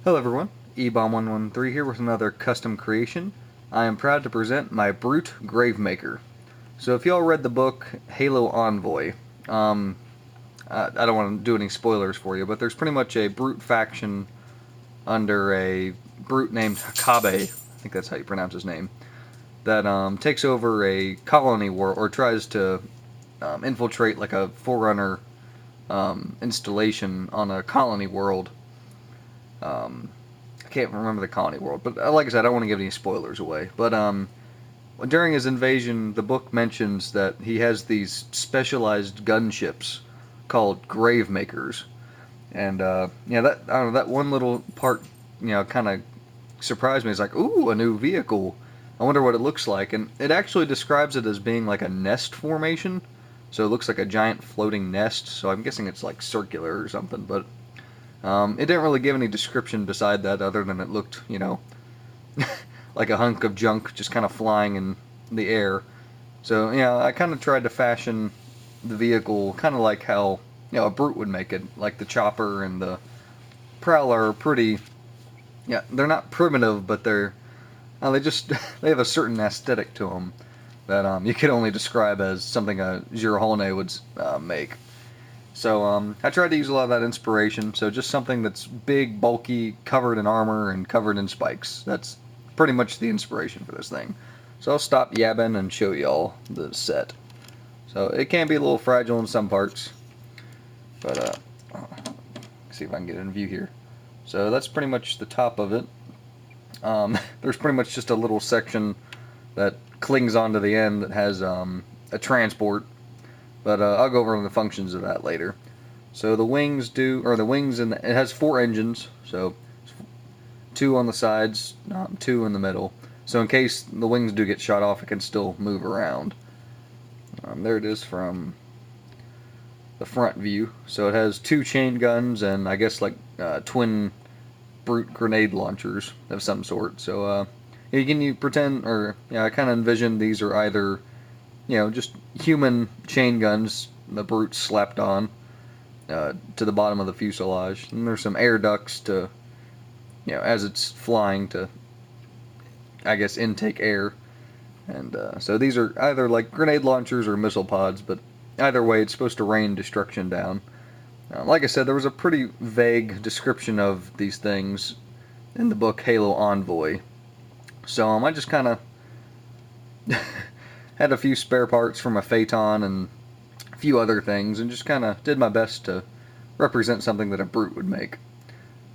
Hello everyone, eBomb113 here with another custom creation. I am proud to present my Brute Gravemaker. So if y'all read the book Halo Envoy, I don't want to do any spoilers for you, but there's pretty much a Brute faction under a Brute named Hakabe, I think that's how you pronounce his name, that takes over a colony war, or tries to infiltrate like a Forerunner installation on a colony world. I can't remember the colony world, but like I said, I don't want to give any spoilers away. But during his invasion, the book mentions that he has these specialized gunships called Gravemakers, and yeah, that I don't know, that one little part, kind of surprised me. It's like, ooh, a new vehicle. I wonder what it looks like, and it actually describes it as being like a nest formation. So it looks like a giant floating nest. So I'm guessing it's like circular or something, but it didn't really give any description beside that, other than it looked, like a hunk of junk just kind of flying in the air. So, I kind of tried to fashion the vehicle kind of like how, a Brute would make it. Like the Chopper and the Prowler are pretty, they're not primitive, but they just, they have a certain aesthetic to them that you could only describe as something a Jiralhanae would make. So I tried to use a lot of that inspiration, so just something that's big, bulky, covered in armor, and covered in spikes. That's pretty much the inspiration for this thing. So I'll stop yabbing and show y'all the set. So it can be a little fragile in some parts, but see if I can get it in view here. So that's pretty much the top of it. There's pretty much just a little section that clings onto the end that has a transport. But I'll go over the functions of that later. So the wings it has 4 engines, so 2 on the sides, 2 in the middle. So in case the wings do get shot off, it can still move around. There it is from the front view. So it has 2 chain guns and I guess like twin Brute grenade launchers of some sort. So you pretend, or I kind of envision these are either just human chain guns the Brute slapped on to the bottom of the fuselage. And there's some air ducts to, as it's flying to, I guess, intake air. And so these are either like grenade launchers or missile pods, but either way it's supposed to rain destruction down. Like I said, there was a pretty vague description of these things in the book Halo Envoy. So I just kind of had a few spare parts from a Phaeton and a few other things, and just kind of did my best to represent something that a Brute would make.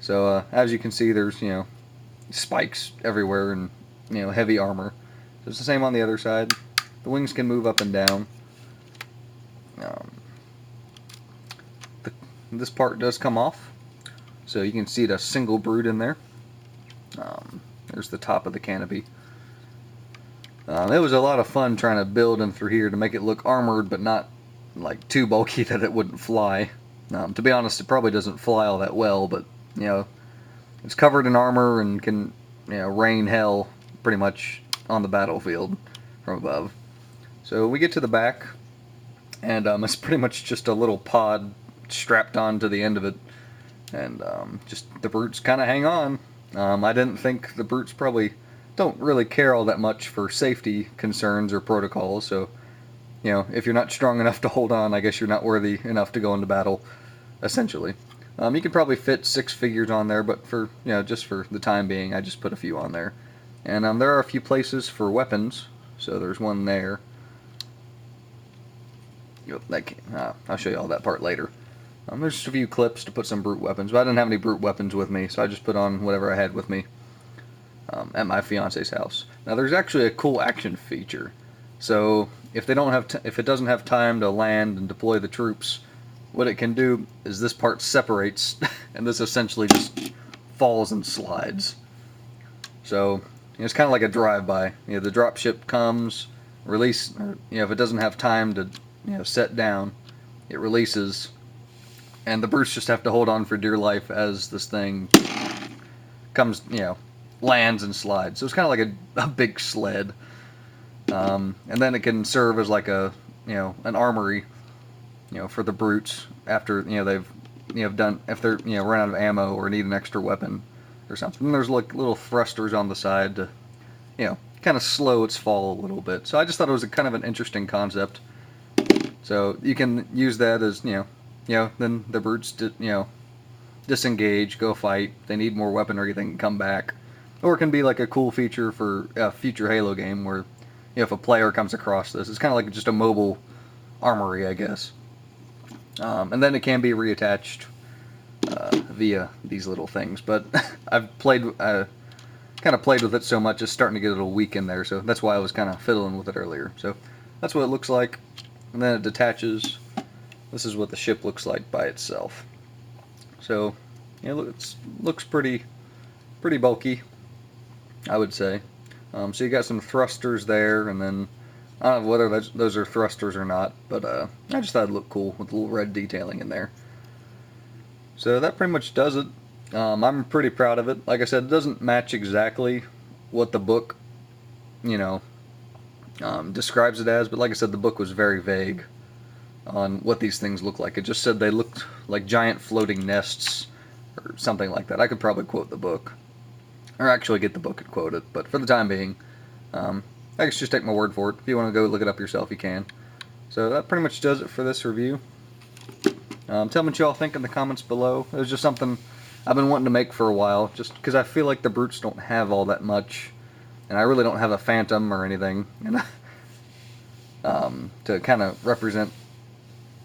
So as you can see, there's spikes everywhere and heavy armor. So it's the same on the other side. The wings can move up and down. This part does come off, so you can see the single Brute in there. There's the top of the canopy. It was a lot of fun trying to build them through here to make it look armored, but not like too bulky that it wouldn't fly. To be honest, it probably doesn't fly all that well, but it's covered in armor and can rain hell pretty much on the battlefield from above. So we get to the back, and it's pretty much just a little pod strapped on to the end of it, and just the Brutes kind of hang on. I didn't think the Brutes probably don't really care all that much for safety concerns or protocols, so if you're not strong enough to hold on, I guess you're not worthy enough to go into battle, essentially. You could probably fit 6 figures on there, but for just for the time being, I just put a few on there. And there are a few places for weapons, so there's one there. I'll show you all that part later. There's just a few clips to put some Brute weapons, but I didn't have any Brute weapons with me, so I just put on whatever I had with me at my fiance's house. Now there's actually a cool action feature. So if it doesn't have time to land and deploy the troops, what it can do is this part separates, and this essentially just falls and slides. So it's kind of like a drive-by. The dropship comes, release. If it doesn't have time to set down, it releases, and the Brutes just have to hold on for dear life as this thing comes, lands and slides. So it's kind of like a big sled. And then it can serve as like an armory, for the Brutes after they've if they're run out of ammo or need an extra weapon or something. And there's like little thrusters on the side to, kind of slow its fall a little bit. So I just thought it was a kind of an interesting concept. So you can use that as, then the brutes, disengage, go fight. If they need more weaponry, they can come back. Or it can be like a cool feature for a future Halo game where, if a player comes across this, it's kind of like just a mobile armory, I guess. And then it can be reattached via these little things. But I've kind of played with it so much, it's starting to get a little weak in there. So that's why I was kind of fiddling with it earlier. So that's what it looks like. And then it detaches. This is what the ship looks like by itself. So, it looks pretty bulky, I would say. So you got some thrusters there, and then I don't know whether those are thrusters or not, but I just thought it looked cool with a little red detailing in there. So that pretty much does it. I'm pretty proud of it. Like I said, it doesn't match exactly what the book, describes it as, but like I said, the book was very vague on what these things look like. It just said they looked like giant floating nests or something like that. I could probably quote the book, or actually get the book and quote it, but for the time being, I guess just take my word for it. If you want to go look it up yourself, you can. So that pretty much does it for this review. Tell me what y'all think in the comments below. It was just something I've been wanting to make for a while, just because I feel like the brutes don't have all that much, and I really don't have a phantom or anything, to kind of represent,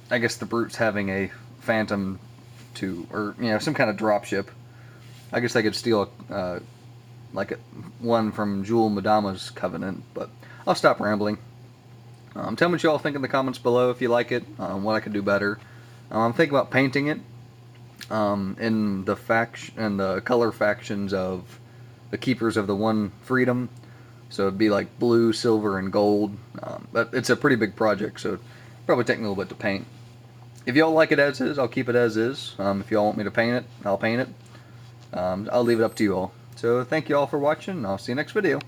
I guess, the brutes having a phantom or some kind of dropship. I guess they could steal one from Jewel Madama's Covenant, but I'll stop rambling. Tell me what y'all think in the comments below if you like it, what I could do better. I'm thinking about painting it in the color factions of the Keepers of the One Freedom. So it'd be like blue, silver, and gold. But it's a pretty big project, so it'd probably take me a little bit to paint. If y'all like it as is, I'll keep it as is. If y'all want me to paint it, I'll paint it. I'll leave it up to you all. So thank you all for watching, and I'll see you next video.